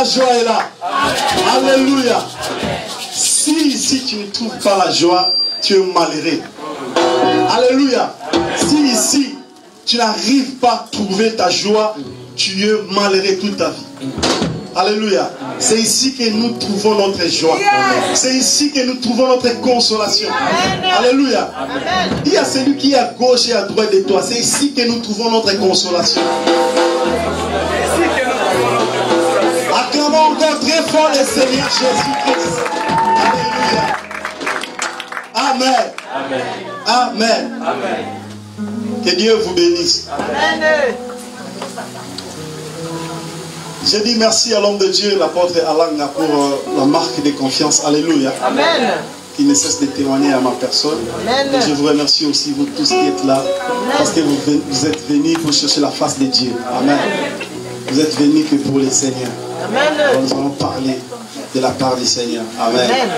joie est là. Amen. Alléluia. Si ici tu ne trouves pas la joie, tu es malheureux. Alléluia. Si ici tu n'arrives pas à trouver ta joie, tu es malheureux toute ta vie. Alléluia. C'est ici que nous trouvons notre joie. C'est ici que nous trouvons notre consolation. Alléluia. Dis à celui qui est à gauche et à droite de toi, c'est ici que nous trouvons notre consolation. Acclamons encore très fort le Seigneur Jésus-Christ. Alléluia. Amen. Amen. Amen. Que Dieu vous bénisse. Amen. Je dis merci à l'homme de Dieu, l'apôtre Alanga, pour la marque de confiance. Alléluia. Amen. Qui ne cesse de témoigner à ma personne. Amen. Et je vous remercie aussi, vous tous qui êtes là, Amen. Parce que vous êtes venus pour chercher la face de Dieu. Amen. Vous êtes venus que pour le Seigneur. Amen. Alors nous allons parler de la part du Seigneur. Amen. Amen.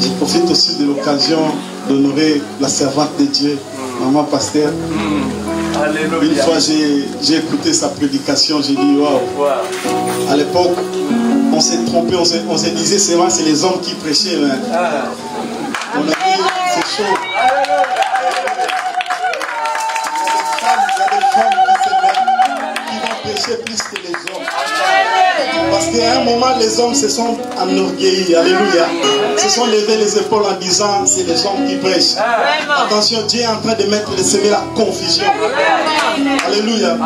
Je profite aussi de l'occasion d'honorer la servante de Dieu, maman pasteur. Alléluia. Une fois j'ai écouté sa prédication, j'ai dit waouh. À l'époque, on s'est trompé, on se disait c'est les hommes qui prêchaient. Mais on a dit c'est chaud. Il y a des femmes qui vont prêcher plus que les hommes. Parce qu'à un moment, les hommes se sont enorgueillis. Alléluia. Se sont levés les épaules en disant c'est les hommes qui prêchent. Attention, Dieu est en train de semer la confusion. Alléluia.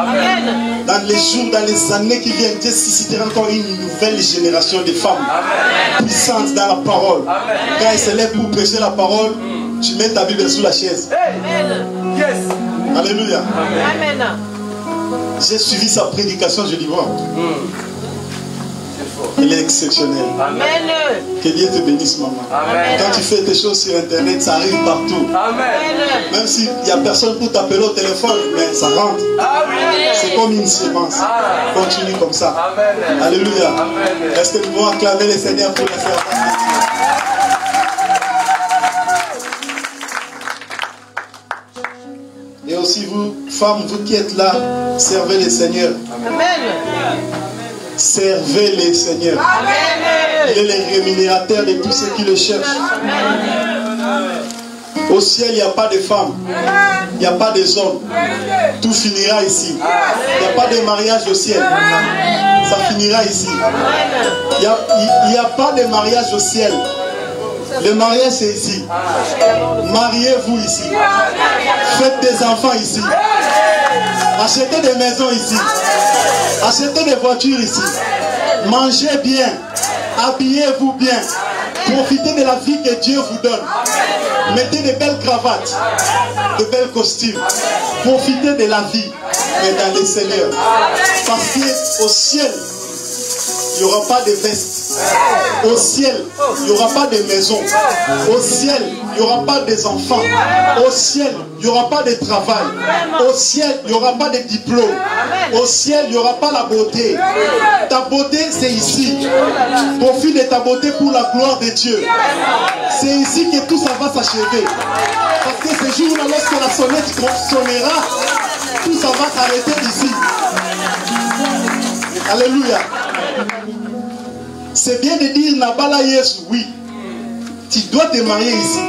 Dans les jours, dans les années qui viennent, Dieu suscitera encore une nouvelle génération de femmes puissantes dans la parole. Quand elles se lèvent pour prêcher la parole, tu mets ta Bible sous la chaise. Alléluia. J'ai suivi sa prédication, je dis wow. Elle est exceptionnelle. Amen. Que Dieu te bénisse, maman. Amen. Quand tu fais des choses sur Internet, ça arrive partout. Amen. Même s'il n'y a personne pour t'appeler au téléphone, mais ça rentre. C'est comme une sémence. Continue comme ça. Amen. Alléluia. Est-ce que nous pouvons acclamer le Seigneur pour la faire? Et aussi vous, femmes, vous qui êtes là, servez le Seigneur. Amen. Servez les Seigneur. Amen. Il est le rémunérateur de tous ceux qui le cherchent. Amen. Au ciel, il n'y a pas de femmes. Il n'y a pas des hommes. Tout finira ici. Il n'y a pas de mariage au ciel. Ça finira ici. Il n'y a pas de mariage au ciel. Le mariage c'est ici. Mariez-vous ici. Faites des enfants ici. Achetez des maisons ici. Achetez des voitures ici. Mangez bien. Habillez-vous bien. Profitez de la vie que Dieu vous donne. Mettez de belles cravates, de belles costumes. Profitez de la vie, mais dans le Seigneur. Parce qu'au ciel, il n'y aura pas de vestes. Au ciel, il n'y aura pas de maison. Au ciel, il n'y aura pas des enfants. Au ciel, il n'y aura pas de travail. Au ciel, il n'y aura pas de diplôme. Au ciel, il n'y aura pas la beauté. Ta beauté, c'est ici. Profite de ta beauté pour la gloire de Dieu. C'est ici que tout ça va s'achever. Parce que ce jour-là, lorsque la sonnette sonnera, tout ça va s'arrêter ici. Alléluia. C'est bien de dire Nabala Yesu, oui. Tu dois te marier ici.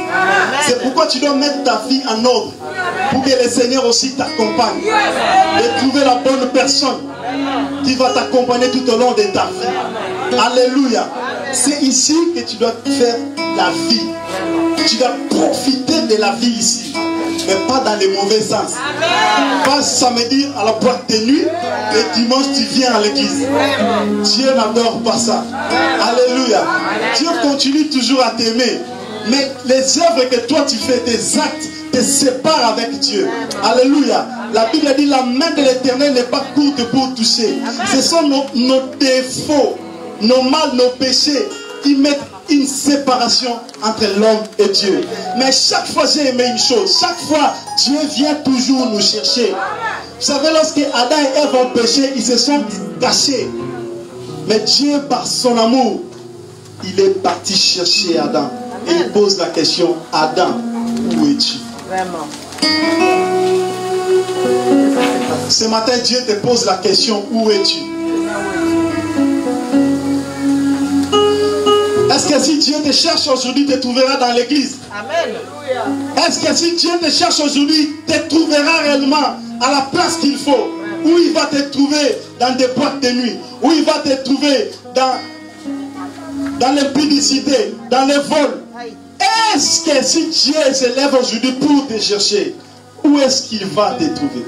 C'est pourquoi tu dois mettre ta vie en ordre. Pour que le Seigneur aussi t'accompagne. Et trouver la bonne personne qui va t'accompagner tout au long de ta vie. Alléluia. C'est ici que tu dois faire la vie. Tu dois profiter de la vie ici. Mais pas dans les mauvais sens. Pas samedi à la boîte de nuit et dimanche tu viens à l'église. Dieu n'adore pas ça. Alléluia. Dieu continue toujours à t'aimer. Mais les œuvres que toi tu fais, tes actes, te séparent avec Dieu. Alléluia. La Bible dit la main de l'Éternel n'est pas courte pour toucher. Ce sont nos défauts, nos mal, nos péchés qui mettent une séparation entre l'homme et Dieu. Mais chaque fois j'ai aimé une chose. Chaque fois Dieu vient toujours nous chercher. Vous savez, lorsque Adam et Ève ont péché, ils se sont cachés. Mais Dieu, par son amour, il est parti chercher Adam. Et il pose la question, Adam, où es-tu? Vraiment. Ce matin, Dieu te pose la question, où es-tu? Est-ce que si Dieu te cherche aujourd'hui, te trouvera dans l'église? Amen. Est-ce que si Dieu te cherche aujourd'hui, te trouvera réellement à la place qu'il faut? Ou il va te trouver dans des boîtes de nuit? Ou il va te trouver dans l'impudicité, dans les vols? Est-ce que si Dieu se lève aujourd'hui pour te chercher, où est-ce qu'il va te trouver?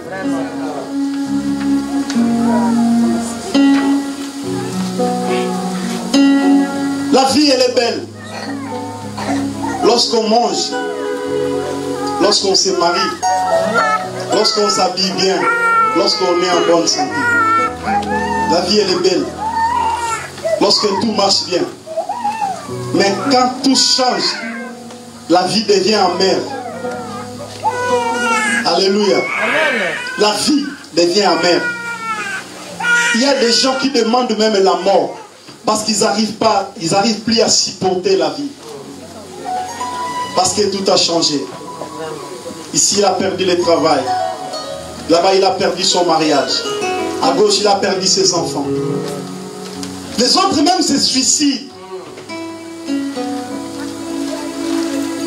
La vie, elle est belle. Lorsqu'on mange, lorsqu'on se marie, lorsqu'on s'habille bien, lorsqu'on est en bonne santé. La vie, elle est belle. Lorsque tout marche bien. Mais quand tout change, la vie devient amère. Alléluia. La vie devient amère. Il y a des gens qui demandent même la mort parce qu'ils n'arrivent plus à supporter la vie. Parce que tout a changé. Ici, il a perdu le travail. Là-bas, il a perdu son mariage. À gauche, il a perdu ses enfants. Les autres même se suicident.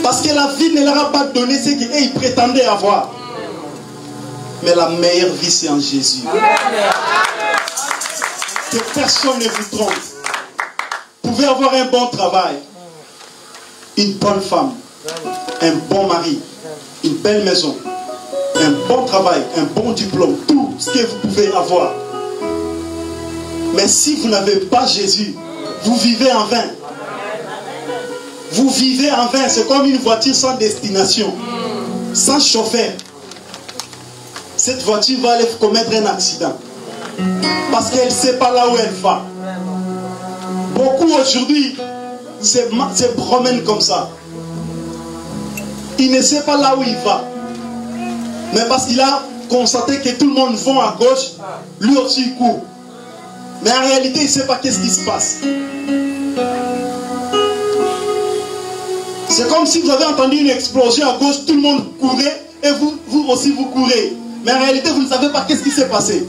Parce que la vie ne leur a pas donné ce qu'ils prétendaient avoir. Mais la meilleure vie, c'est en Jésus. Que personne ne vous trompe. Vous pouvez avoir un bon travail, une bonne femme, un bon mari, une belle maison, un bon travail, un bon diplôme, tout ce que vous pouvez avoir. Mais si vous n'avez pas Jésus, vous vivez en vain. Vous vivez en vain. C'est comme une voiture sans destination, sans chauffeur. Cette voiture va aller commettre un accident parce qu'elle ne sait pas là où elle va. Beaucoup aujourd'hui se promènent comme ça. Il ne sait pas là où il va. Mais parce qu'il a constaté que tout le monde va à gauche, lui aussi il court. Mais en réalité, il ne sait pas qu'est-ce qui se passe. C'est comme si vous avez entendu une explosion à gauche, tout le monde courait et vous aussi vous courez. Mais en réalité, vous ne savez pas qu'est-ce qui s'est passé.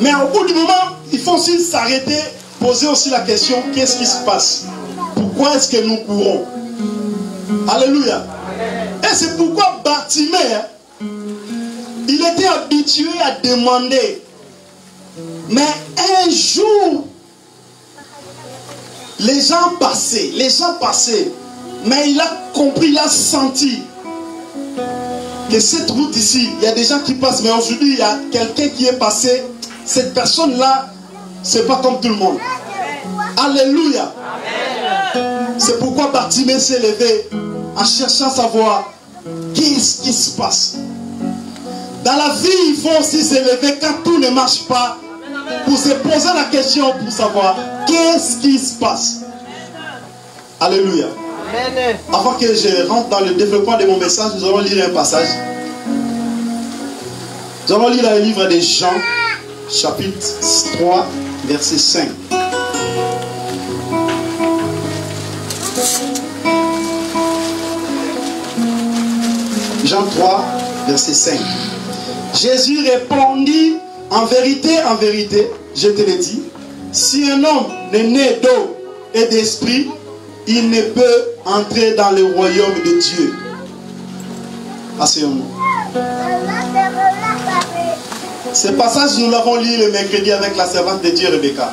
Mais au bout du moment, il faut aussi s'arrêter, poser aussi la question, qu'est-ce qui se passe? Pourquoi est-ce que nous courons? Alléluia. Et c'est pourquoi Bartimée, il était habitué à demander. Mais un jour, les gens passaient. Mais il a compris, il a senti que cette route ici, il y a des gens qui passent. Mais aujourd'hui, il y a quelqu'un qui est passé. Cette personne-là, c'est pas comme tout le monde. Alléluia. C'est pourquoi Bartimée s'est levé en cherchant à savoir qu'est-ce qui se passe. Dans la vie, il faut aussi se lever quand tout ne marche pas, pour se poser la question pour savoir qu'est-ce qui se passe. Alléluia. Avant que je rentre dans le développement de mon message, nous allons lire un passage. Nous allons lire le livre de Jean, chapitre 3, verset 5. Jean 3, verset 5. Jésus répondit, en vérité, je te le dis, si un homme n'est né d'eau et d'esprit, il ne peut entrer dans le royaume de Dieu. Asseyons-nous. Ce passage, nous l'avons lu le mercredi avec la servante de Dieu, Rebecca.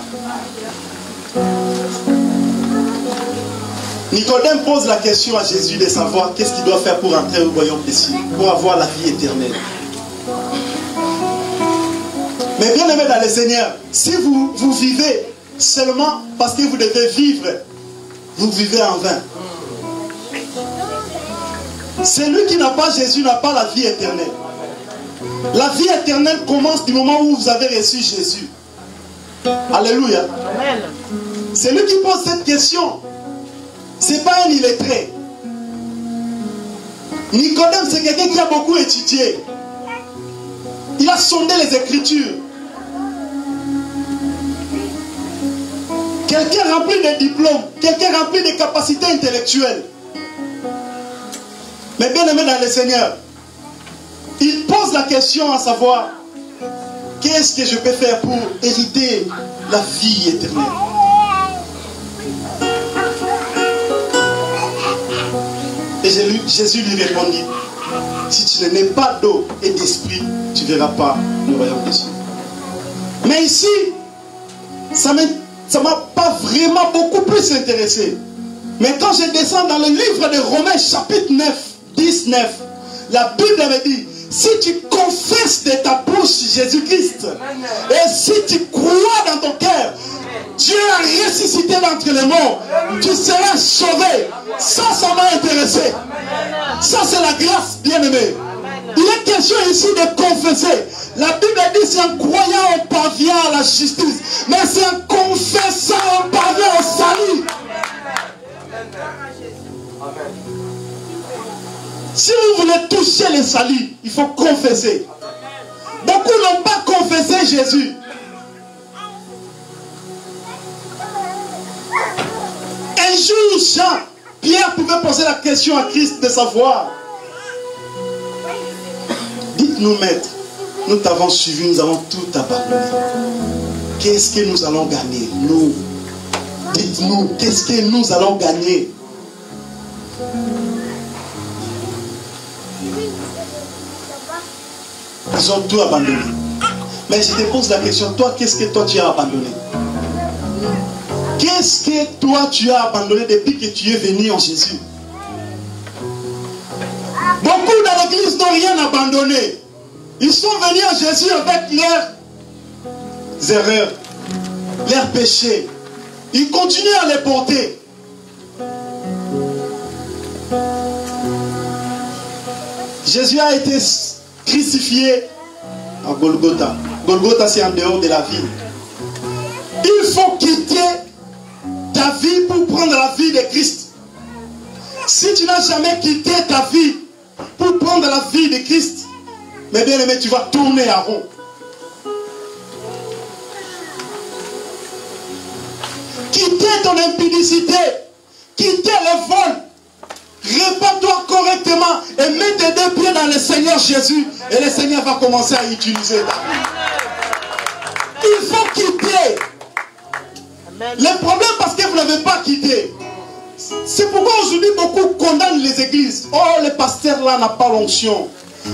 Nicodème pose la question à Jésus de savoir qu'est-ce qu'il doit faire pour entrer au royaume des cieux, pour avoir la vie éternelle. Mais bien aimé dans le Seigneur, si vous vivez seulement parce que vous devez vivre, vous vivez en vain. Celui qui n'a pas Jésus n'a pas la vie éternelle. La vie éternelle commence du moment où vous avez reçu Jésus. Alléluia. Amen. Celui qui pose cette question, ce n'est pas un illettré. Nicodème, c'est quelqu'un qui a beaucoup étudié. Il a sondé les Écritures. Quelqu'un rempli de diplômes, quelqu'un rempli de capacités intellectuelles. Mais bien aimé dans le Seigneur, il pose la question à savoir, qu'est-ce que je peux faire pour hériter la vie éternelle? Jésus lui répondit, si tu ne n'es pas d'eau et d'esprit, tu ne verras pas le royaume des cieux. Mais ici, ça ne m'a pas vraiment beaucoup plus intéressé. Mais quand je descends dans le livre de Romains chapitre 9, 19, la Bible me dit, si tu confesses de ta bouche Jésus-Christ, et si tu crois dans ton cœur, Dieu a ressuscité d'entre les morts, tu seras sauvé. Ça m'a intéressé. Ça, c'est la grâce, bien-aimée. Il est question ici de confesser. La Bible dit, c'est en croyant on parvient à la justice. Mais c'est en confessant on parvient au salut. Si vous voulez toucher le salut, il faut confesser. Beaucoup n'ont pas confessé Jésus. Un jour, Pierre pouvait poser la question à Christ de savoir. Dites-nous, maître, nous t'avons suivi, nous avons tout abandonné. Qu'est-ce que nous allons gagner? Nous, dites-nous, qu'est-ce que nous allons gagner? Ils ont tout abandonné. Mais je te pose la question, toi, qu'est-ce que toi tu as abandonné? Qu'est-ce que toi tu as abandonné depuis que tu es venu en Jésus? Beaucoup dans l'église n'ont rien abandonné. Ils sont venus à Jésus avec leurs erreurs, leurs péchés. Ils continuent à les porter. Jésus a été crucifié à Golgotha. Golgotha, c'est en dehors de la ville. Il faut quitter ta vie pour prendre la vie de Christ. Si tu n'as jamais quitté ta vie pour prendre la vie de Christ, mais bien aimé, tu vas tourner à rond. Quitter ton impudicité, quitter le vol, répands-toi correctement et mets tes deux pieds dans le Seigneur Jésus et le Seigneur va commencer à utiliser ta vie. Il faut quitter. Le problème parce que vous n'avez pas quitté. C'est pourquoi aujourd'hui beaucoup condamnent les églises. Oh, le pasteur là n'a pas l'onction.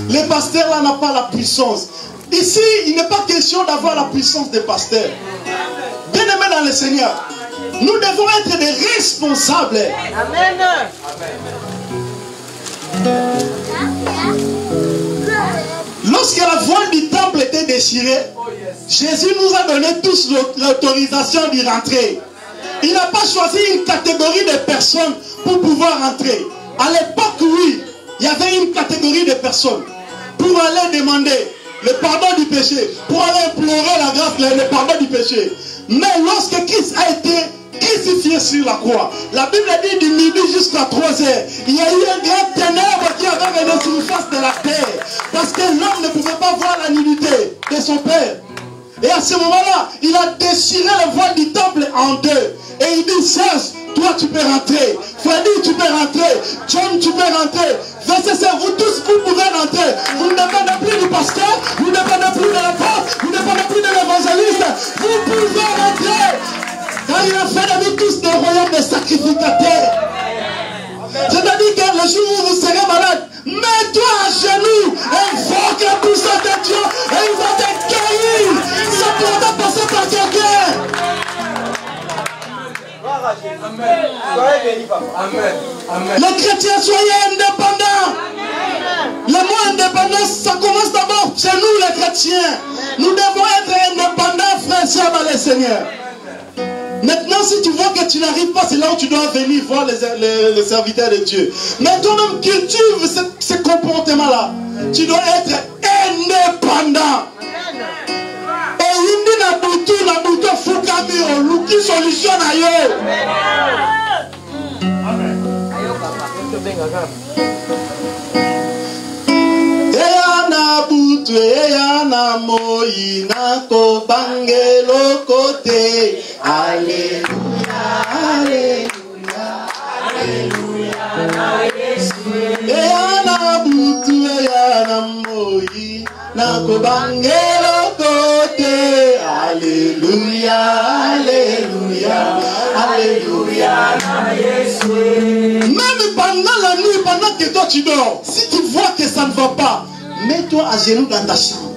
Le pasteur là n'a pas la puissance. Ici, il n'est pas question d'avoir la puissance des pasteurs. Bien aimés dans le Seigneur, nous devons être des responsables. Amen. Lorsque la voile du temple était déchirée, Jésus nous a donné tous l'autorisation d'y rentrer. Il n'a pas choisi une catégorie de personnes pour pouvoir rentrer. À l'époque, oui, il y avait une catégorie de personnes pour aller demander le pardon du péché, pour aller implorer la grâce, le pardon du péché. Mais lorsque Christ a été crucifié sur la croix, la Bible dit du midi jusqu'à 3 heures, il y a eu un grand ténèbre qui avait venu sur la face de la terre, parce que l'homme ne pouvait pas voir la nudité de son Père. Et à ce moment-là, il a déchiré le voile du temple en deux. Et il dit, Serge, toi tu peux rentrer. Freddy, tu peux rentrer. John, tu peux rentrer. Verset, vous tous, vous pouvez rentrer. Vous ne dépendez plus du pasteur, vous ne dépendez plus de l'apôtre, vous ne dépendez plus de l'évangéliste. Vous pouvez rentrer. Car il a fait de nous tous des royaumes de sacrificateurs. C'est-à-dire que le jour où vous serez malade, mets-toi à genoux, invoque la puissance de Dieu et il va te guérir. Ça pourra passer par ton cœur. Les chrétiens, soyez indépendants. Le mot indépendance, ça commence d'abord chez nous les chrétiens. Nous devons être indépendants, frères et sœurs, dans le Seigneur. Maintenant, si tu vois que tu n'arrives pas, c'est là où tu dois venir voir les serviteurs de Dieu. Mais toi-même, cultive ce comportement-là. Tu dois être indépendant. Et il na buto fukami o luki solution ayo. Eya na butu, eya na moi na ko bangelo kote. Alléluia, alléluia, alléluia. Eya na butu, eya na moi na ko bangelo côté. Alléluia, Alléluia, Alléluia. Même pendant la nuit, pendant que toi tu dors, si tu vois que ça ne va pas, mets-toi à genoux dans ta chambre.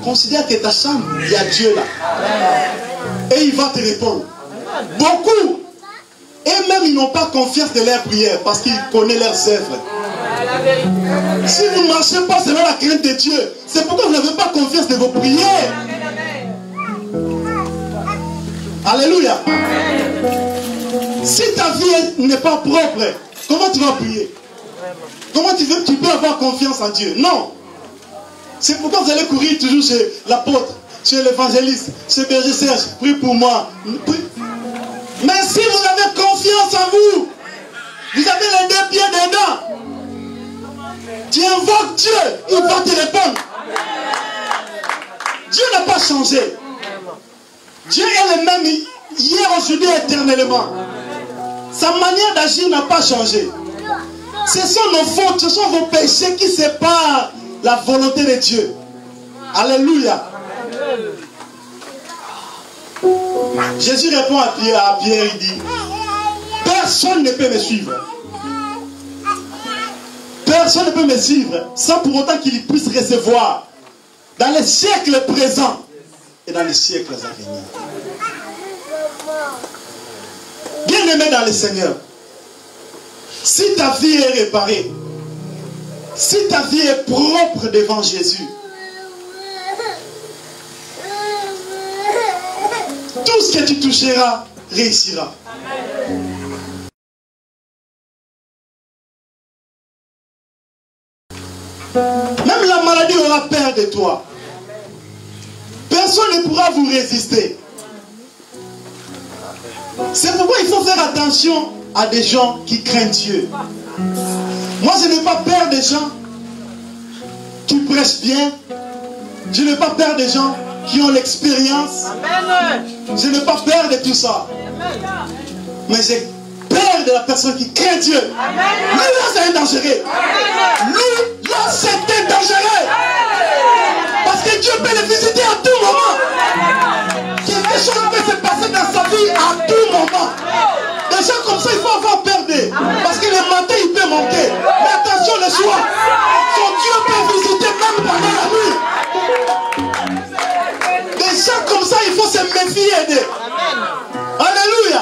Considère que ta chambre, il y a Dieu là. Et il va te répondre. Beaucoup, et même ils n'ont pas confiance de leurs prières parce qu'ils connaissent leurs œuvres. Si vous ne marchez pas selon la crainte de Dieu, c'est pourquoi vous n'avez pas confiance de vos prières. Alléluia. Si ta vie n'est pas propre, comment tu vas prier? Comment tu peux avoir confiance en Dieu? Non. C'est pourquoi vous allez courir toujours chez l'apôtre, chez l'évangéliste, chez Berger Serge. Prie pour moi. Mais si vous avez confiance en vous, vous avez les deux pieds dedans, tu invoques Dieu, il va te répondre. Dieu n'a pas changé. Dieu est le même hier, aujourd'hui, éternellement. Sa manière d'agir n'a pas changé. Ce sont nos fautes, ce sont vos péchés qui séparent la volonté de Dieu. Alléluia. Jésus répond à Pierre, il dit, personne ne peut me suivre. Personne ne peut me suivre sans pour autant qu'il puisse recevoir dans les siècles présents et dans les siècles à venir. Bien-aimé dans le Seigneur, si ta vie est réparée, si ta vie est propre devant Jésus, tout ce que tu toucheras réussira. Même la maladie aura peur de toi. Personne ne pourra vous résister. C'est pourquoi il faut faire attention à des gens qui craignent Dieu. Moi, je n'ai pas peur des gens qui prêchent bien. Je n'ai pas peur des gens qui ont l'expérience. Je n'ai pas peur de tout ça. Mais j'ai peur de la personne qui craint Dieu. Lui, là, c'est un dangereux. Lui, là, c'est un dangereux. Parce que Dieu peut le visiter à tout moment. Quelque chose peut se passer dans sa vie à tout moment. Des gens comme ça, il faut avoir peur d'eux. Parce que le matin, il peut manquer. Mais attention, le soir, son Dieu peut visiter même pendant la nuit. Des gens comme ça, il faut se méfier d'eux. Alléluia.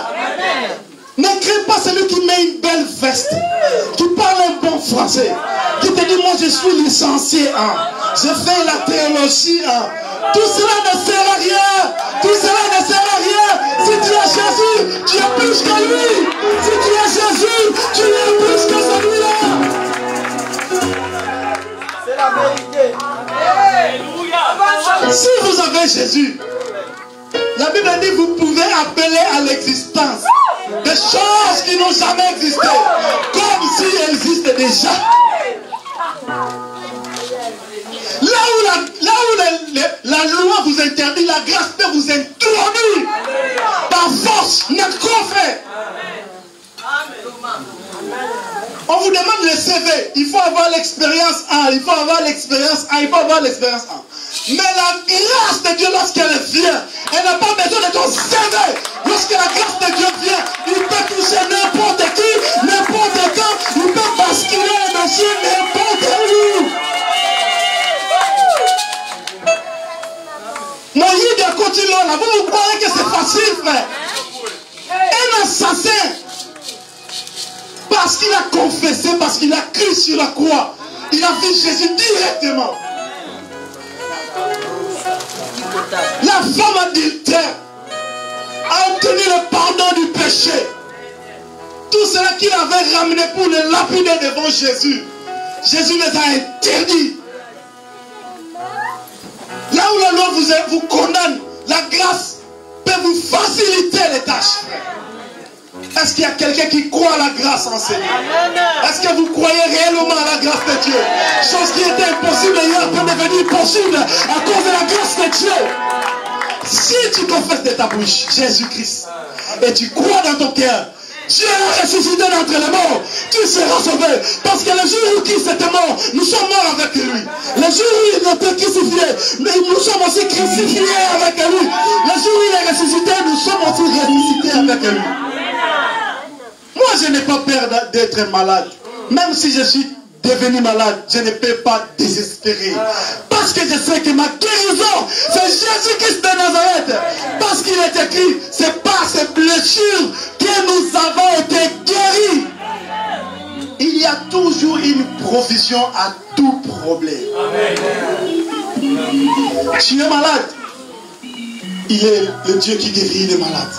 Ne crée pas celui qui met une belle veste, qui parle un bon français, qui te dit, moi je suis licencié, je fais la théologie. Tout cela ne sert à rien. Tout cela ne sert à rien. Si tu as Jésus, tu es plus que lui. Si tu as Jésus, tu es plus que celui-là. C'est la vérité. Alléluia. Si vous avez Jésus, la Bible dit vous pouvez appeler à l'existence des choses qui n'ont jamais existé, comme si elles existent déjà. Là où la loi vous interdit, la grâce peut vous introduire par force, notre frère. On vous demande le CV, il faut avoir l'expérience 1, il faut avoir l'expérience 1, il faut avoir l'expérience 1. Mais la grâce de Dieu, lorsqu'elle vient, elle n'a pas besoin de ton CV. Lorsque la grâce de Dieu vient, il peut toucher n'importe qui, n'importe quand, il peut basculer les machines n'importe où. Moïse de continuer là, vous croyez que c'est facile, frère? Un assassin, parce qu'il a confessé, parce qu'il a cru sur la croix, il a vu Jésus directement. La femme adultère a obtenu le pardon du péché. Tout cela qu'il avait ramené pour le lapider devant Jésus, Jésus les a interdits. Là où la loi vous condamne, la grâce peut vous faciliter les tâches. Est-ce qu'il y a quelqu'un qui croit à la grâce en Seigneur? Est-ce que vous croyez réellement à la grâce de Dieu? Chose qui était impossible hier peut devenir possible à cause de la grâce de Dieu. Si tu confesses de ta bouche Jésus-Christ et tu crois dans ton cœur Dieu l'a ressuscité d'entre les morts. Tu seras sauvé. Parce que le jour où Christ était mort, nous sommes morts avec lui. Le jour où il était crucifié, nous sommes aussi crucifiés avec lui. Le jour où il est ressuscité, nous sommes aussi ressuscités avec lui. Moi, je n'ai pas peur d'être malade. Même si je suis devenu malade, je ne peux pas désespérer. Parce que je sais que ma guérison, c'est Jésus-Christ de Nazareth. Parce qu'il est écrit, c'est par ses blessures que nous avons été guéris. Il y a toujours une provision à tout problème. Tu es malade. Il est le Dieu qui guérit les malades.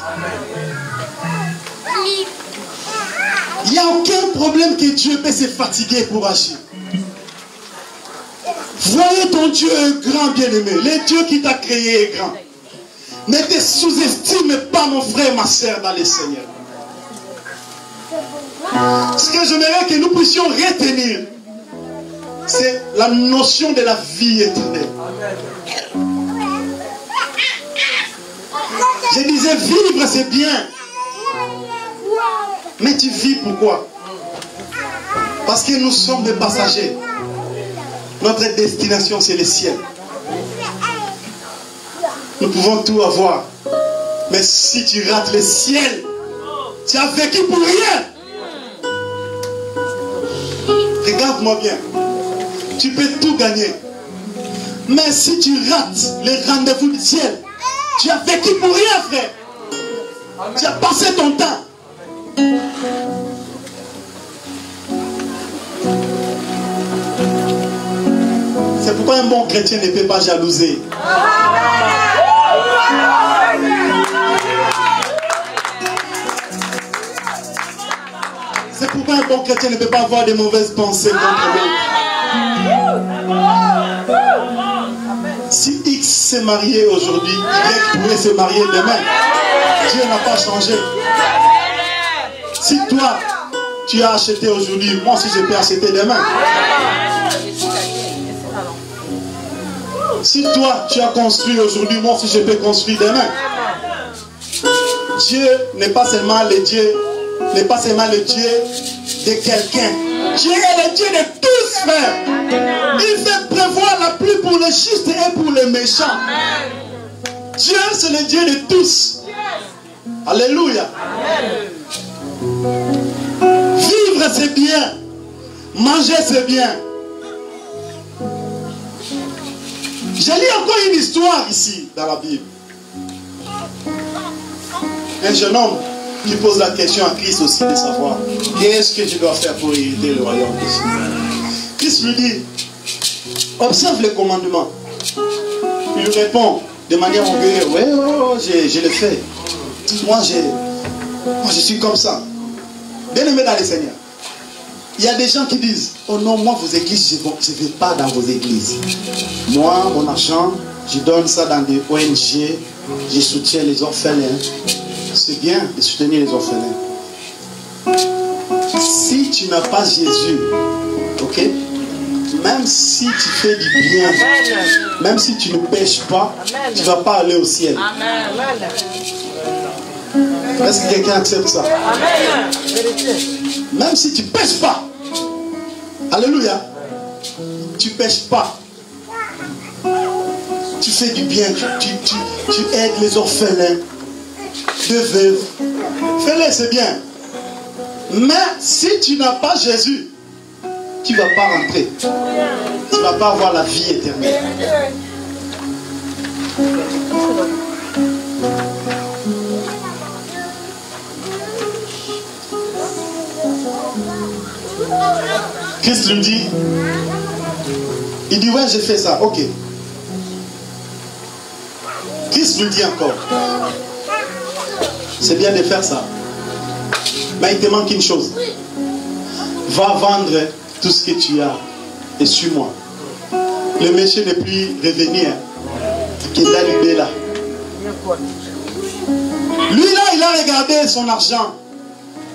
Il n'y a aucun problème que Dieu peut se fatiguer pour agir. Voyez ton Dieu grand bien-aimé. Le Dieu qui t'a créé est grand. Ne te sous-estime pas, mon frère, ma soeur, dans le Seigneur. Ce que j'aimerais que nous puissions retenir, c'est la notion de la vie éternelle. Je disais, vivre c'est bien. Mais tu vis pourquoi? Parce que nous sommes des passagers. Notre destination c'est le ciel. Nous pouvons tout avoir. Mais si tu rates le ciel, tu as vécu pour rien. Regarde-moi bien. Tu peux tout gagner. Mais si tu rates les rendez-vous du ciel, tu as vécu pour rien, frère. Tu as passé ton temps. C'est pourquoi un bon chrétien ne peut pas jalouser. C'est pourquoi un bon chrétien ne peut pas avoir de mauvaises pensées contre l'autre. Si X s'est marié aujourd'hui, Y pourrait se marier demain. Dieu n'a pas changé. Si toi, tu as acheté aujourd'hui, moi aussi je peux acheter demain. Si toi, tu as construit aujourd'hui, moi aussi je peux construire demain. Dieu n'est pas seulement le Dieu, n'est pas seulement le Dieu de quelqu'un. Dieu est le Dieu de tous, frère. Il fait prévoir la pluie pour les justes et pour les méchants. Dieu, c'est le Dieu de tous. Alléluia. Vivre, c'est bien. Manger, c'est bien. J'ai lu encore une histoire ici, dans la Bible. Un jeune homme qui pose la question à Christ aussi de savoir qu'est-ce que je dois faire pour hériter le royaume de Dieu. Christ lui dit, observe les commandements. Il lui répond de manière orgueilleuse, oui, je le fais. Moi, je suis comme ça. Bien aimé dans le Seigneur. Il y a des gens qui disent, oh non, moi, vos églises, je ne vais pas dans vos églises. Moi, mon argent, je donne ça dans des ONG, je soutiens les orphelins. C'est bien de soutenir les orphelins. Si tu n'as pas Jésus, ok, même si tu fais du bien, même si tu ne pêches pas, tu ne vas pas aller au ciel. Est-ce que quelqu'un accepte ça? Même si tu ne pêches pas, alléluia, tu ne pêches pas, tu fais du bien, tu aides les orphelins, de veuves, fais-le, c'est bien. Mais si tu n'as pas Jésus, tu ne vas pas rentrer. Tu ne vas pas avoir la vie éternelle. Christ lui dit, il dit, ouais, j'ai fait ça, ok. Christ lui dit encore, c'est bien de faire ça. Mais il te manque une chose. Va vendre tout ce que tu as et suis-moi. Le monsieur n'est plus revenu. Lui là, il a regardé son argent.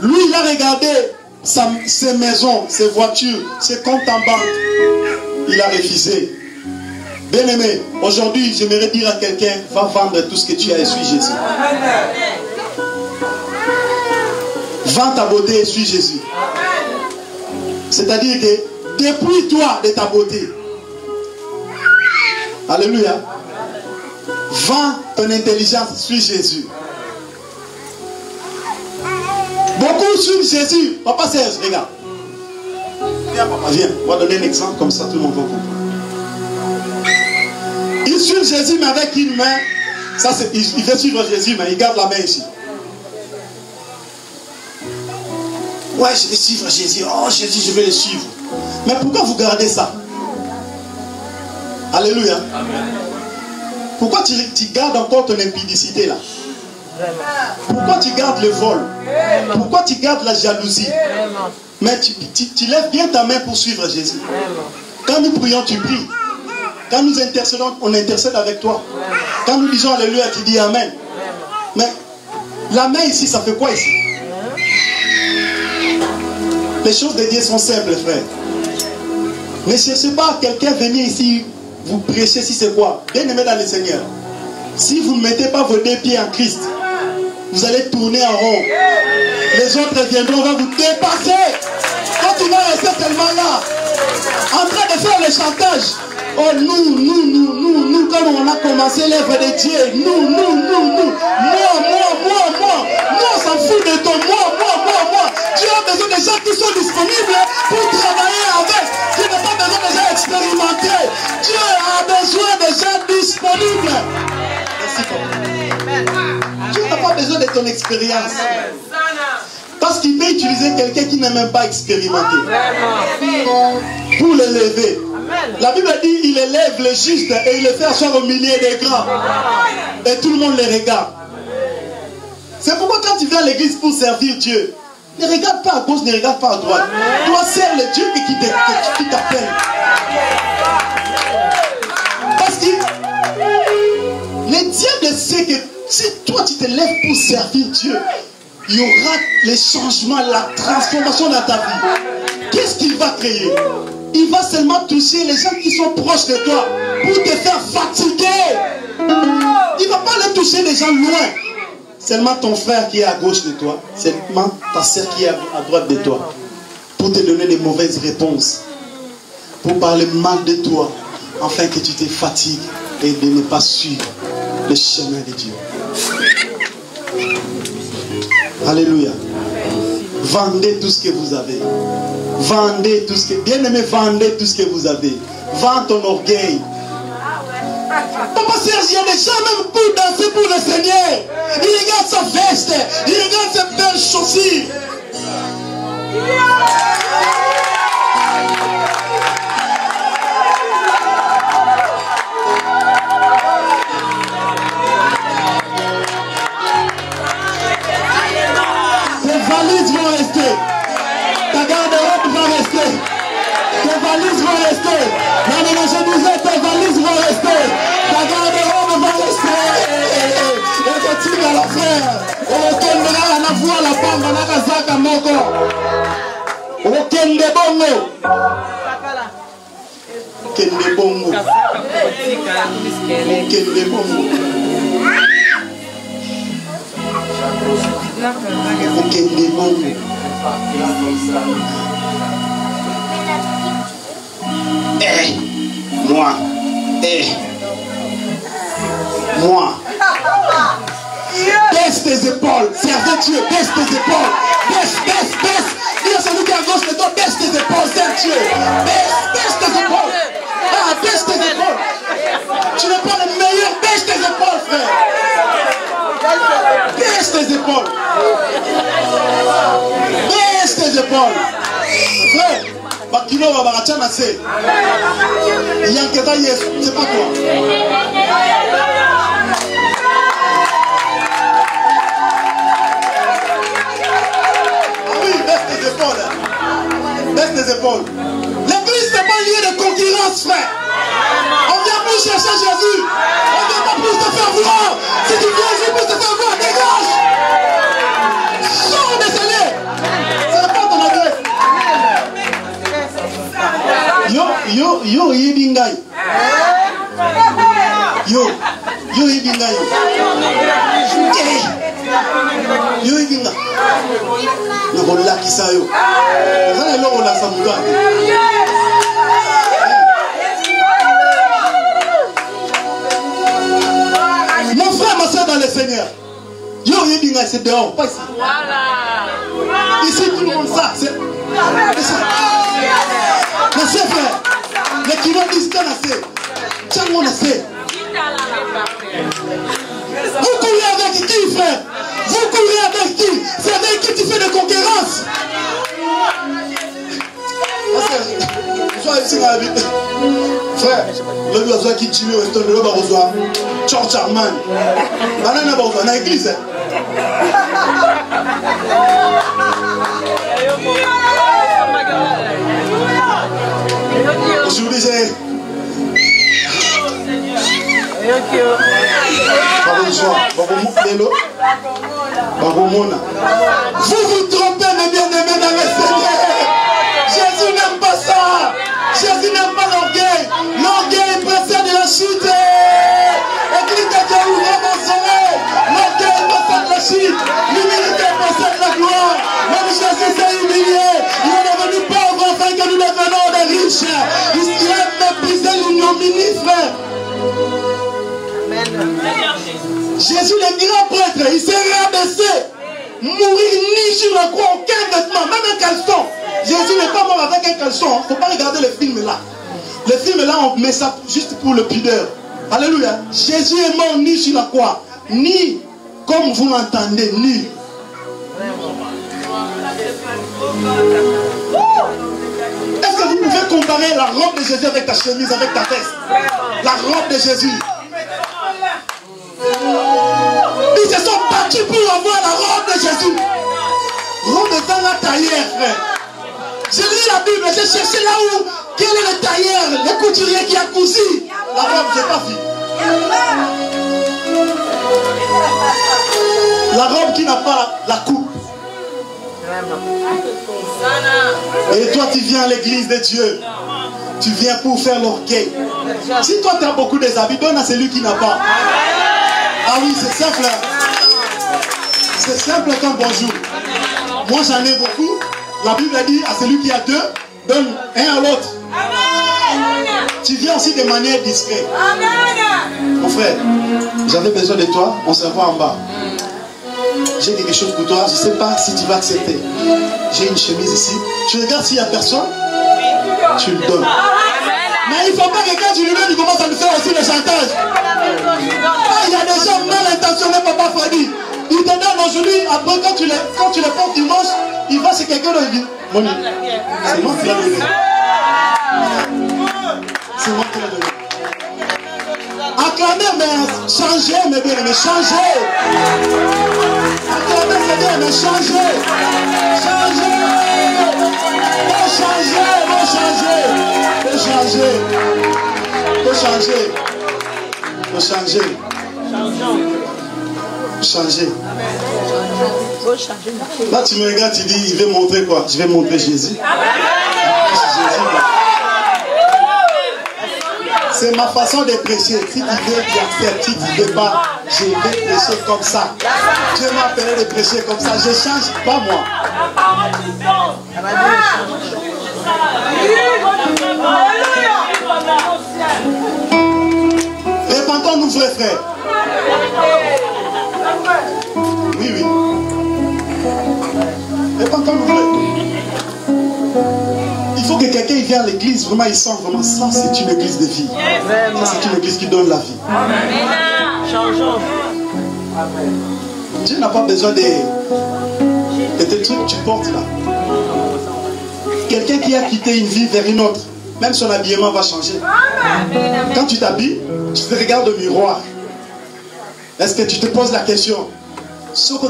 Lui, il a regardé ses maisons, ses voitures, ses comptes en banque. Il a refusé. Bien aimé, aujourd'hui, j'aimerais dire à quelqu'un, va vendre tout ce que tu as et suis Jésus. Vends ta beauté et suis Jésus. C'est-à-dire que dépouille-toi de ta beauté. Alléluia. Vends ton intelligence, suis Jésus. Beaucoup suivent Jésus. Papa Serge, regarde. Viens, papa, viens. On va donner un exemple comme ça, tout le monde va comprendre. Ils suivent Jésus, mais avec une main. Ça, il veut suivre Jésus, mais il garde la main ici. Ouais, je vais suivre Jésus. Oh, Jésus, je vais le suivre. Mais pourquoi vous gardez ça? Alléluia. Amen. Pourquoi tu gardes encore ton impudicité là? Pourquoi tu gardes le vol? Pourquoi tu gardes la jalousie? Mais tu lèves bien ta main pour suivre Jésus. Quand nous prions, tu pries. Quand nous intercédons, on intercède avec toi. Quand nous disons Alléluia, tu dis Amen. Mais la main ici, ça fait quoi ici? Les choses de Dieu sont simples, frère. Ne cherchez pas quelqu'un venir ici vous prêcher si c'est quoi. Bien aimé dans le Seigneur. Si vous ne mettez pas vos deux pieds en Christ, vous allez tourner en rond. Les autres viendront, on va vous dépasser. Quand tu vas rester tellement là, en train de faire le chantage. Oh, nous, comme on a commencé l'œuvre de Dieu, nous, moi, on s'en fout de toi, moi. Dieu a besoin de gens qui sont disponibles pour travailler avec. Dieu n'a pas besoin de gens expérimentés. Dieu a besoin de gens disponibles. Merci, papa. Dieu n'a pas besoin de ton expérience. Parce qu'il peut utiliser quelqu'un qui n'est même pas expérimenté pour l'élever. La Bible dit il élève le juste et il le fait asseoir au milieu des grands. Et tout le monde les regarde. C'est pourquoi quand tu viens à l'église pour servir Dieu, ne regarde pas à gauche, ne regarde pas à droite. Toi, sers le Dieu qui t'appelle. Parce que le diable sait que si toi tu te lèves pour servir Dieu, il y aura les changements, la transformation dans ta vie. Qu'est-ce qu'il va créer? Il va seulement toucher les gens qui sont proches de toi pour te faire fatiguer. Il ne va pas aller toucher les gens loin. Seulement ton frère qui est à gauche de toi, seulement ta soeur qui est à droite de toi, pour te donner des mauvaises réponses, pour parler mal de toi, afin que tu te fatigues et de ne pas suivre le chemin de Dieu. Alléluia. Vendez tout ce que vous avez. Vendez tout ce que... Bien-aimé, vendez tout ce que vous avez. Vends ton orgueil. Papa Serge, il y a des gens même pour danser pour le Seigneur. Il regarde sa veste. Il regarde ses belles chaussures. Tes valises vont rester. Ta garde-robe va rester. Tes valises vont rester. Non, je disais, tes valises vont rester. Ta garde-robe va rester. Et continue à la faire. Okendera na voix la pamba na kazaka moko. Okende bongo. Okende bongo. Okende bongo. Okende bongo. Moi. Baisse tes épaules. Servez Dieu. Baisse tes épaules. Baisse. Dis à celui qui est à gauche de toi, baisse tes épaules. Serve Dieu. Baisse tes épaules. Ah, baisse tes épaules. Tu n'es pas le meilleur. Baisse tes épaules, frère. Baisse tes épaules. Baisse tes épaules. Frère. Bakilo va barachana se. Yanketa yes, c'est pas toi. Ah oui, baisse tes épaules. Baisse tes épaules. L'église n'est pas lieu de concurrence, frère. On vient plus chercher Jésus. On vient pas plus te faire voir. Si tu viens ici pour te faire voir, dégage. Sors de ce lieu. C'est pas ton adresse. Yo yibingai. Yo yibingai. Yo ikinga. Na bolla kisayo. Kana lo la samuda. Mon frère, ma soeur dans le Seigneur. Yo ikinga c'est dehors, pas ici. Voilà. Ici tout le monde ça, c'est ma soeur frère. Les qui vont disent assez. Tiens mon assez. Vous courez avec qui, frère? Vous courez avec qui? C'est avec qui tu fais des concurrences? Frère, le besoin qui tue le restaurant, le besoin George Arman. Maintenant, on a besoin dans l'église. Aujourd'hui, j'ai. Vous vous trompez, mes bien-aimés dans le Seigneur. Jésus n'aime pas ça. Jésus n'aime pas l'orgueil. L'orgueil précède la chute. Église de Dieu, ouvrez vos oreilles. L'orgueil précède la chute. L'humilité précède la gloire. Même Jésus s'est humilié. Il est devenu pauvre afin que nous devenions des riches. Il a méprisé l'ignominie, frère. Jésus, le grand prêtre, il s'est rabaissé. Mourir ni sur la croix, aucun vêtement, même un caleçon. Jésus n'est pas mort avec un caleçon. Il ne faut pas regarder les films là. Les films là, on met ça juste pour le pudeur. Alléluia. Jésus est mort ni sur la croix, ni comme vous m'entendez, ni. Est-ce que vous pouvez comparer la robe de Jésus avec ta chemise, avec ta veste? La robe de Jésus. Ils se sont battus pour avoir la robe de Jésus. Robe dans la taillère, frère. J'ai lu la Bible, j'ai cherché là où, quel est le tailleur, le couturier qui a cousu la robe, j'ai pas vu. La robe qui n'a pas la coupe. Et toi tu viens à l'église de Dieu. Tu viens pour faire l'orgueil. Si toi tu as beaucoup des habits, donne à celui qui n'a pas. Ah oui, c'est simple. C'est simple comme bonjour. Moi j'en ai beaucoup. La Bible dit à celui qui a deux, donne un à l'autre. Tu viens aussi de manière discrète. Mon frère, j'avais besoin de toi. On se voit en bas. J'ai quelque chose pour toi. Je ne sais pas si tu vas accepter. J'ai une chemise ici. Tu regardes s'il n'y a personne. Tu le donnes. Mais il ne faut pas que quand tu lui donnes, il commence à nous faire aussi le chantage. Ah, il y a des gens mal intentionnés, papa Fadi. Ils te donnent aujourd'hui, après quand tu les portes dimanche, il va chez quelqu'un de vie. Moni, c'est moi qui l'ai donné. C'est moi qui l'ai donné. Acclamez, mais changez, mes bien-aimés, changez. Acclamez, c'est bien, mais changez. Changez. Faut changer, faut changer. Faut changer. Faut changer. Faut changer. Changer. Là, tu me regardes, tu dis, il veut montrer quoi? Je vais montrer Jésus. C'est ma façon de prêcher. Si tu veux, tu acceptes. Si tu ne veux pas, je vais prêcher comme ça. Dieu m'a appelé de prêcher comme ça. Je ne change pas moi. Répentons-nous, frères. Oui, oui. Répentons-nous, frères. Il faut que quelqu'un vienne à l'église, vraiment, il sent vraiment ça, c'est une église de vie. C'est une église qui donne la vie. Changeons. Dieu n'a pas besoin de tes trucs que tu portes là. Quelqu'un qui a quitté une vie vers une autre, même son habillement va changer. Quand tu t'habilles, tu te regardes au miroir. Est-ce que tu te poses la question? Est-ce que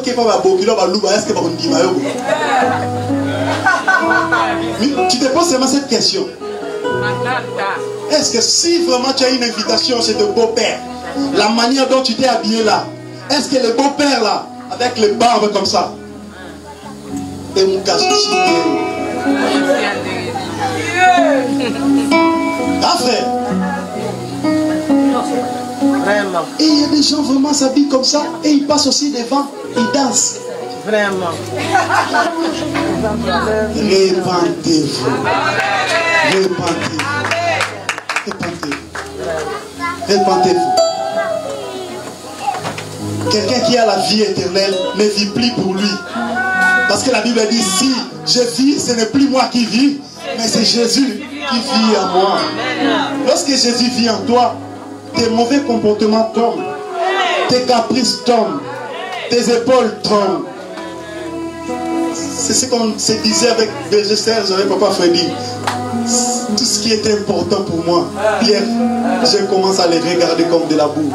tu te poses seulement cette question? Est-ce que si vraiment tu as une invitation chez ton beau-père, la manière dont tu t'es habillé là, est-ce que le beau-père là, avec les barbes comme ça, et mon cache frère. Et il y a des gens vraiment s'habillent comme ça et ils passent aussi devant. Il danse. Vraiment. Répentez-vous. Répentez-vous. Répentez-vous. Quelqu'un qui a la vie éternelle ne vit plus pour lui. Parce que la Bible dit, si je vis, ce n'est plus moi qui vis, mais c'est Jésus qui vit en moi. Lorsque Jésus vit en toi, tes mauvais comportements tombent, tes caprices tombent, tes épaules tombent. C'est ce qu'on se disait avec Bégester, avec Papa Freddy. Tout ce qui est important pour moi, Pierre, je commence à les regarder comme de la boue.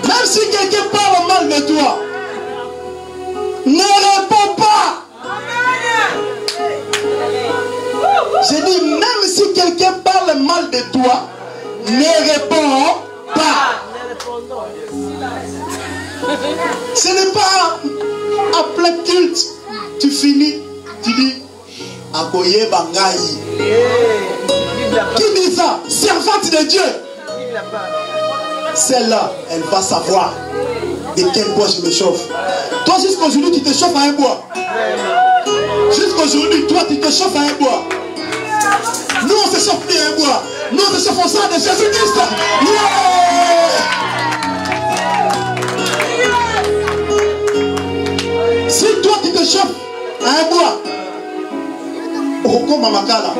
Même si quelqu'un parle mal de toi, ne réponds pas. J'ai dit, même si quelqu'un parle mal de toi, ne réponds pas. Ce n'est pas à plein culte, tu finis, tu dis, Akoye Bangaï. Qui dit ça? Servante de Dieu. Celle-là, elle va savoir de quel bois je me chauffe. Toi, jusqu'aujourd'hui, tu te chauffes à un bois. Jusqu'aujourd'hui, toi, tu te chauffes à un bois. Nous, on se chauffe plus à un bois. Nous, on se chauffe au sang de Jésus-Christ. Si toi, tu te chauffes à un bois, Oko Mamakala.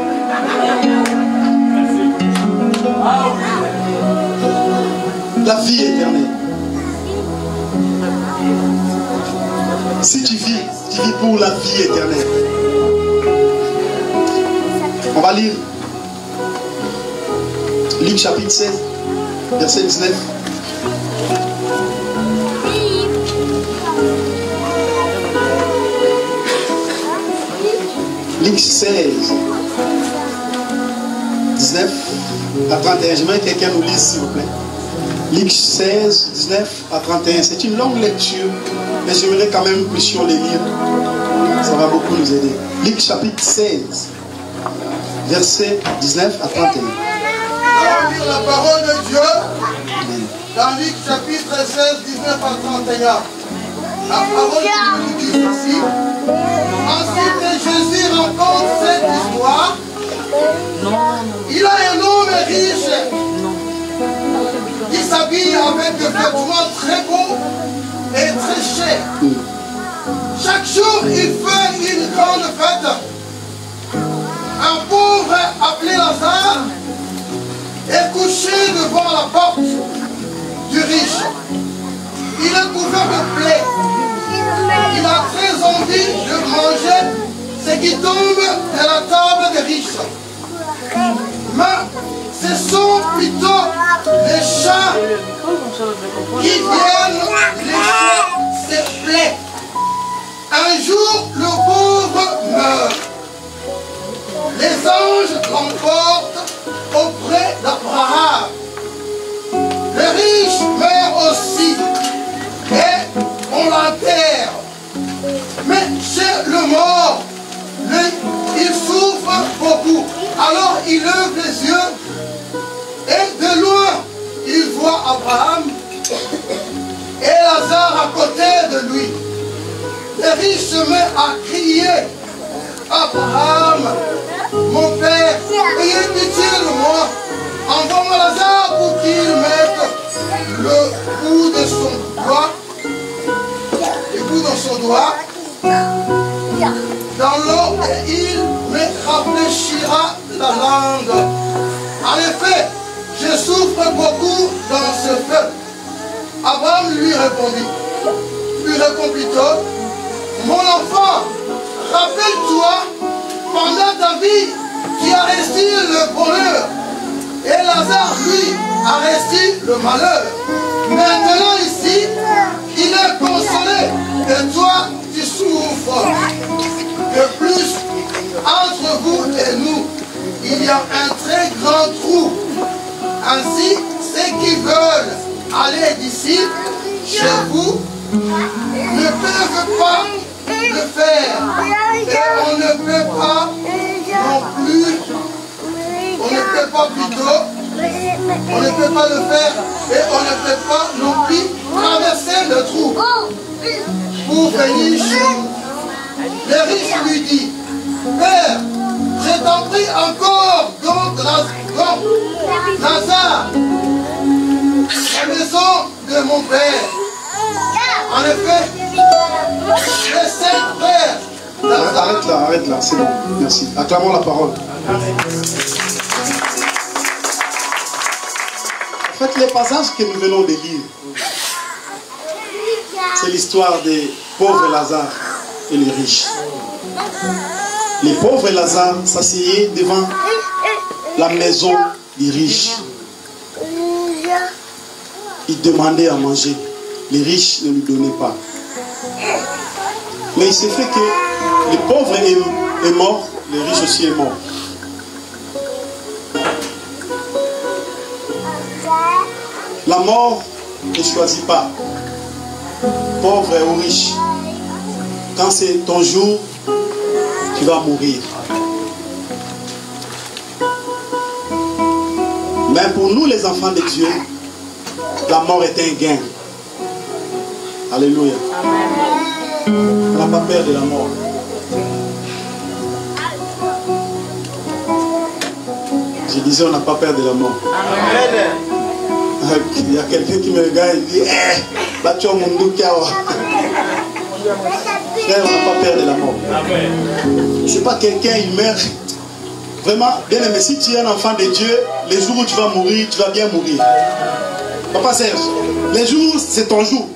La vie éternelle. Si tu vis pour la vie éternelle. On va lire Luc chapitre 16, verset 19. Luc 16, 19 à 31. J'aimerais que quelqu'un nous lise, s'il vous plaît. Luc 16, 19 à 31. C'est une longue lecture, mais j'aimerais quand même que nous puissions les lire. Ça va beaucoup nous aider. Luc chapitre 16, verset 19 à 31. On va lire la parole de Dieu dans Luc chapitre 16, 19 à 31. La parole de Dieu nous dit ceci. Ensuite, Jésus raconte cette histoire. Il a un homme riche qui s'habille avec des vêtements très beaux et très chers. Chaque jour, il fait une grande fête. Un pauvre appelé Lazare est couché devant la porte du riche. Il est couvert de plaies. Il a très envie de manger ce qui tombe de la table des riches. Mais ce sont plutôt les chats qui viennent lécher ses plaies. Un jour, le pauvre meurt. Les anges l'emportent auprès d'Abraham. Le riche meurt aussi et on l'enterre. Mais chez le mort, il souffre beaucoup. Alors il lève les yeux et de loin, il voit Abraham et Lazare à côté de lui. Le riche se met à crier, Abraham, mon père, ayez pitié de moi. Envoie-moi Lazare pour qu'il mette le bout de son doigt, dans l'eau et il me rafraîchira la langue. En effet, je souffre beaucoup dans ce feu. Abraham lui répondit plutôt, mon enfant, rappelle-toi, pendant ta vie, tu as reçu le bonheur, et Lazare, lui, a reçu le malheur. Maintenant ici, il est consolé, et toi, tu souffres. De plus, entre vous et nous, il y a un très grand trou. Ainsi, ceux qui veulent aller d'ici, chez vous, ne peuvent pas le faire. Et on ne peut pas non plus plutôt, on ne peut pas le faire et on ne peut pas non plus traverser le trou pour venir chez nous. Le riche lui dit, Père, je t'en prie encore, donc Lazare, la maison de mon père. En effet, les 5 frères. Arrête là, c'est bon, merci. Acclamons la parole. En fait, les passages que nous venons de lire, c'est l'histoire des pauvres Lazare et les riches. Les pauvres Lazare s'asseyaient devant la maison des riches. Ils demandaient à manger. Les riches ne lui donnaient pas. Mais il s'est fait que le pauvre est mort, le riche aussi est mort. La mort ne choisit pas, pauvre ou riche. Quand c'est ton jour, tu vas mourir. Mais pour nous les enfants de Dieu, la mort est un gain. Alléluia. On n'a pas peur de la mort. Je disais, on n'a pas peur de la mort. Amen. Il y a quelqu'un qui me regarde et dit, frère, on n'a pas peur de la mort. C'est pas quelqu'un, il meurt. Vraiment, bien aimé, si tu es un enfant de Dieu, les jours où tu vas mourir, tu vas bien mourir. Papa Serge, les jours, c'est ton jour.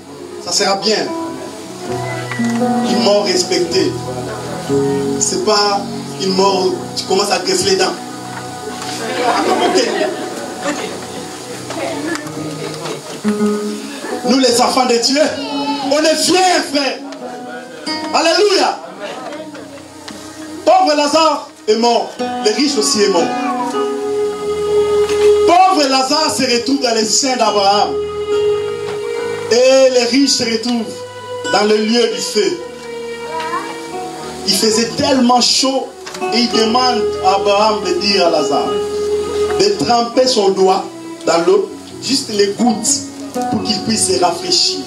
Ça sera bien. Une mort respectée. C'est pas une mort où tu commences à graisser les dents. Nous les enfants de Dieu, on est fiers, frère. Alléluia. Pauvre Lazare est mort. Le riche aussi est mort. Pauvre Lazare se retrouve dans les seins d'Abraham. Et les riches se retrouvent dans le lieu du feu. Il faisait tellement chaud et il demande à Abraham de dire à Lazare de tremper son doigt dans l'eau, juste les gouttes, pour qu'il puisse se rafraîchir.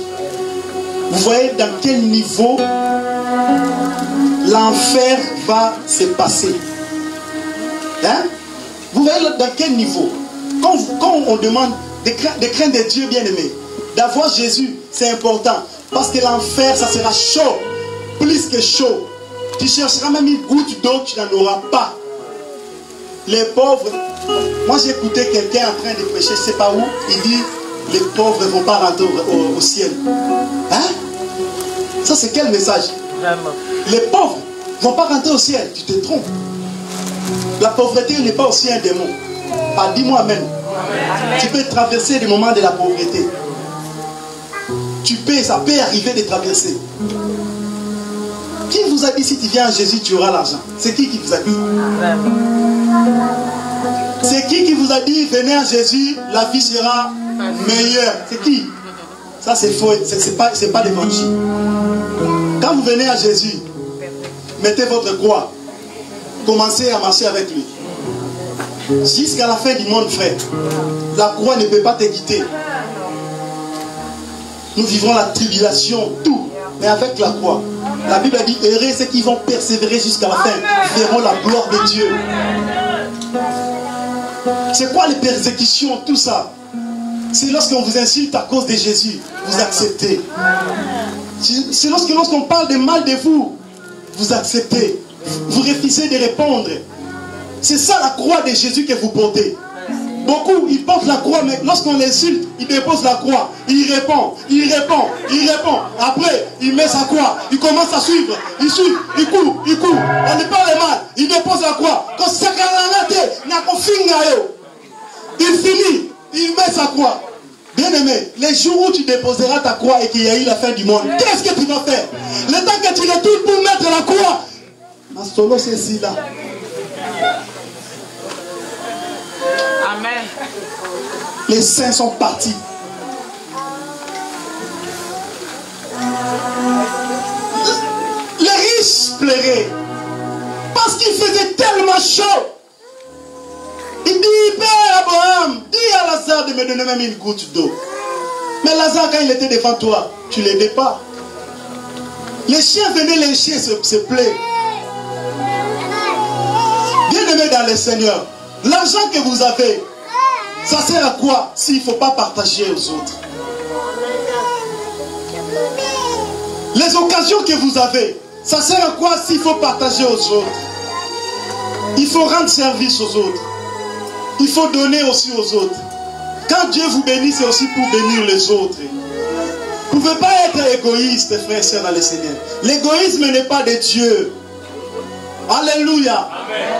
Vous voyez dans quel niveau l'enfer va se passer. Hein? Vous voyez dans quel niveau. Quand on demande de craindre de Dieu bien-aimé, d'avoir Jésus, c'est important. Parce que l'enfer, ça sera chaud. Plus que chaud. Tu chercheras même une goutte d'eau, tu n'en auras pas. Les pauvres, moi j'ai écouté quelqu'un en train de prêcher, je ne sais pas où, il dit, les pauvres ne vont pas rentrer au ciel. Hein? Ça c'est quel message? Vraiment. Les pauvres ne vont pas rentrer au ciel, tu te trompes. La pauvreté n'est pas aussi un démon. Ah, dis-moi amen. Amen. Tu peux traverser des moments de la pauvreté. Ça peut arriver de traverser. Qui vous a dit si tu viens à Jésus, tu auras l'argent? C'est qui vous a dit? C'est qui vous a dit venez à Jésus, la vie sera meilleure? C'est qui? Ça c'est faux, c'est pas l'évangile. Quand vous venez à Jésus, mettez votre croix, commencez à marcher avec lui. Jusqu'à la fin du monde, frère. La croix ne peut pas te quitter. Nous vivrons la tribulation, tout, mais avec la croix. La Bible a dit, heureux ceux qui vont persévérer jusqu'à la fin, verront la gloire de Dieu. C'est quoi les persécutions, tout ça? C'est lorsqu'on vous insulte à cause de Jésus, vous acceptez. C'est lorsqu'on parle de mal de vous, vous acceptez. Vous refusez de répondre. C'est ça la croix de Jésus que vous portez. Beaucoup, ils portent la croix, mais lorsqu'on l'insulte, il dépose la croix. Il répond, il répond, il répond. Après, il met sa croix. Il commence à suivre. Il suit, il court, il court. On ne parle mal. Il dépose la croix. Quand il finit, il met sa croix. Bien aimé, les jours où tu déposeras ta croix et qu'il y a eu la fin du monde, qu'est-ce que tu vas faire? Le temps que tu retournes pour mettre la croix, ma solo c'est ici là. Amen. Les saints sont partis. Les riches pleuraient parce qu'il faisait tellement chaud. Il dit, Père Abraham, dis à Lazare de me donner même une goutte d'eau. Mais Lazare, quand il était devant toi, tu ne l'aidais pas. Les chiens venaient lécher ce plaie. Bien-aimés dans le Seigneur, l'argent que vous avez, ça sert à quoi s'il ne faut pas partager aux autres? Les occasions que vous avez, ça sert à quoi s'il faut partager aux autres? Il faut rendre service aux autres. Il faut donner aussi aux autres. Quand Dieu vous bénit, c'est aussi pour bénir les autres. Vous ne pouvez pas être égoïste, frères et sœurs dans le Seigneur. L'égoïsme n'est pas de Dieu. Alléluia.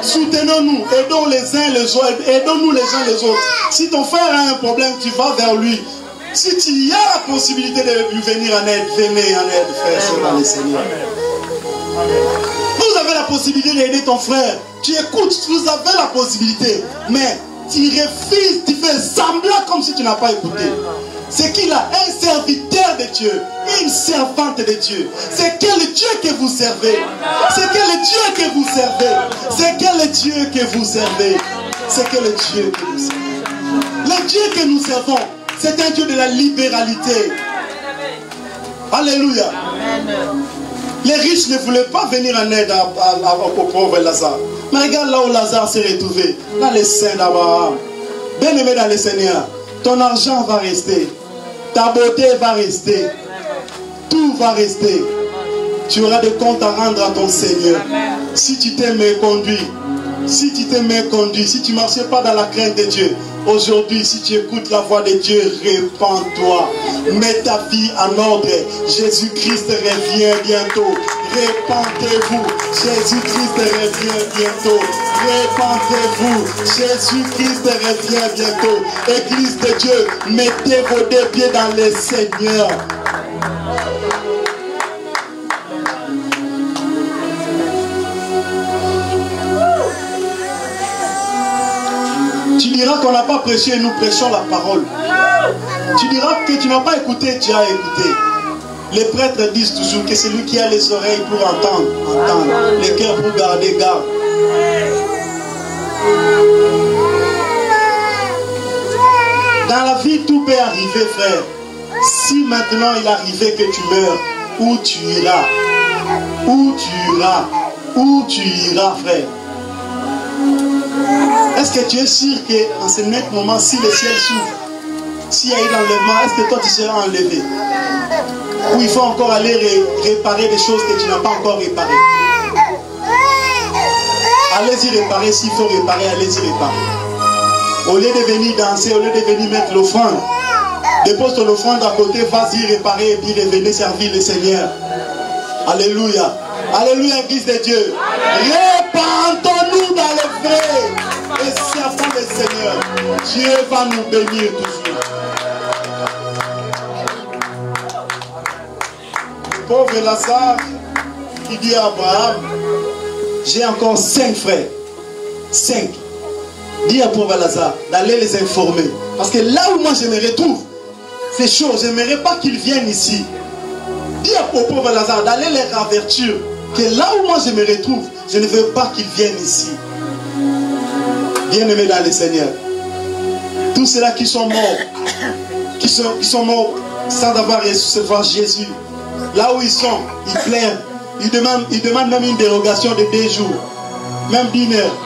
Soutenons-nous, aidons les uns les autres, aidons-nous les uns les autres. Si ton frère a un problème, tu vas vers lui. Si tu y as la possibilité de lui venir en aide, venez en aide, frères et sœurs dans le Seigneur. Vous avez la possibilité d'aider ton frère. Tu écoutes, vous avez la possibilité. Mais tu refuses, tu fais semblant comme si tu n'as pas écouté. C'est qu'il a un serviteur de Dieu, une servante de Dieu. C'est quel Dieu que vous servez? C'est quel Dieu que vous servez? C'est quel Dieu que vous servez? C'est quel Dieu que vous servez? Le Dieu que nous servons, c'est un Dieu de la libéralité. Alléluia. Les riches ne voulaient pas venir en aide au pauvre Lazare. Mais regarde là où Lazare s'est retrouvé, dans les seins d'Abraham. Bien-aimé dans le Seigneur, ton argent va rester. Ta beauté va rester. Tout va rester. Tu auras des comptes à rendre à ton Seigneur. Si tu t'es méconduit, si tu t'es méconduit, si tu ne marchais pas dans la crainte de Dieu, aujourd'hui, si tu écoutes la voix de Dieu, répands-toi. Mets ta vie en ordre. Jésus-Christ revient bientôt. Répandez-vous. Jésus-Christ revient bientôt. Répandez-vous. Jésus-Christ revient bientôt. Église de Dieu, mettez vos deux pieds dans le Seigneur. Tu diras qu'on n'a pas prêché, nous prêchons la parole. Tu diras que tu n'as pas écouté, tu as écouté. Les prêtres disent toujours que c'est lui qui a les oreilles pour entendre, les cœurs pour garder garde. Dans la vie, tout peut arriver, frère. Si maintenant il arrivait que tu meurs, où tu iras? Où tu iras? Où tu iras, frère? Est-ce que tu es sûr qu'en ce même moment, si le ciel s'ouvre, s'il y a eu l'enlèvement, est-ce que toi tu seras enlevé? Ou il faut encore aller réparer des choses que tu n'as pas encore réparées? Allez-y réparer, s'il faut réparer, allez-y réparer. Au lieu de venir danser, au lieu de venir mettre l'offrande, dépose ton offrande à côté, vas-y réparer et puis revenez servir le Seigneur. Alléluia. Alléluia, Église de Dieu. Répandons-nous dans le vrai. Et servons le Seigneur. Dieu va nous bénir toujours. Pauvre Lazare qui dit à Abraham, j'ai encore 5 frères. 5. Dis à pauvre Lazare d'aller les informer. Parce que là où moi je me retrouve, c'est chaud. Je n'aimerais pas qu'ils viennent ici. Dis à pauvre Lazare d'aller les avertir que là où moi je me retrouve, je ne veux pas qu'ils viennent ici. Bien-aimés dans le Seigneur, tous ceux-là qui sont morts, qui sont morts sans avoir recevoir Jésus, là où ils sont, ils pleurent, ils demandent même une dérogation de 2 jours, même d'1 heure.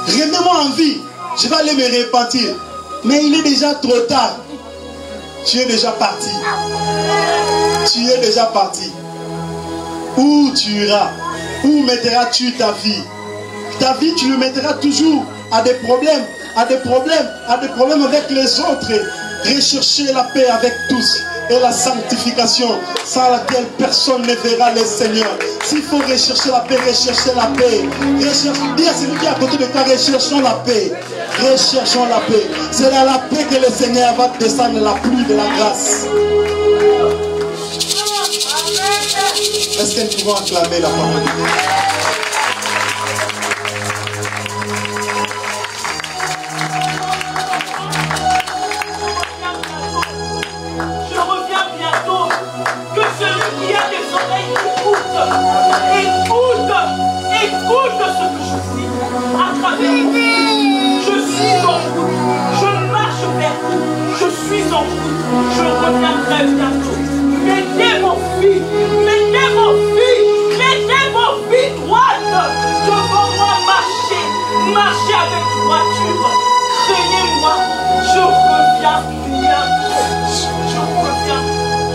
Remets-moi en vie, je vais aller me repentir. Mais il est déjà trop tard. Tu es déjà parti. Tu es déjà parti. Où tu iras? Où mettras-tu ta vie? Ta vie, tu le mettras toujours à des problèmes, avec les autres. Rechercher la paix avec tous et la sanctification sans laquelle personne ne verra le Seigneur. S'il faut rechercher la paix, recherchez la paix. Dis à celui qui est à côté de toi, recherchons la paix. Recherchons la paix. C'est dans la paix que le Seigneur va descendre la pluie de la grâce. Est-ce que nous pouvons acclamer la parole de Dieu? Écoute ce que je dis à travers vous. Je très bientôt. Mettez vos vies droite devant moi, marchez avec droiture. Craignez-moi, je reviens bientôt. Je reviens,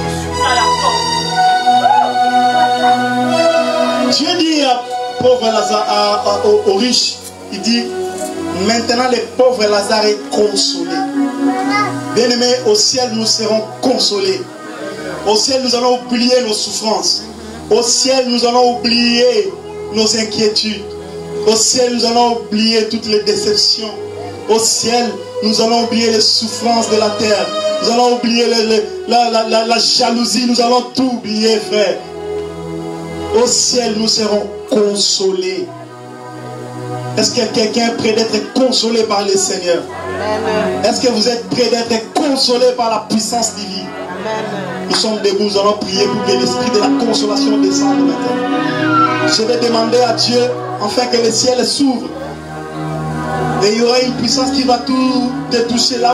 je suis à la porte. Dieu dit à pauvre Lazare, aux riches, il dit, maintenant les pauvres Lazare est consolé. Bien-aimés, au ciel nous serons consolés. Au ciel nous allons oublier nos souffrances. Au ciel nous allons oublier nos inquiétudes. Au ciel nous allons oublier toutes les déceptions. Au ciel nous allons oublier les souffrances de la terre. Nous allons oublier la jalousie. Nous allons tout oublier, frère. Au ciel nous serons consolés. Est-ce que quelqu'un est prêt d'être consolé par le Seigneur? Est-ce que vous êtes prêt d'être consolé par la puissance divine? Nous sommes debout, nous allons prier pour que l'esprit de la consolation descende maintenant. Je vais demander à Dieu afin que le ciel s'ouvre. Et il y aura une puissance qui va tout te toucher là.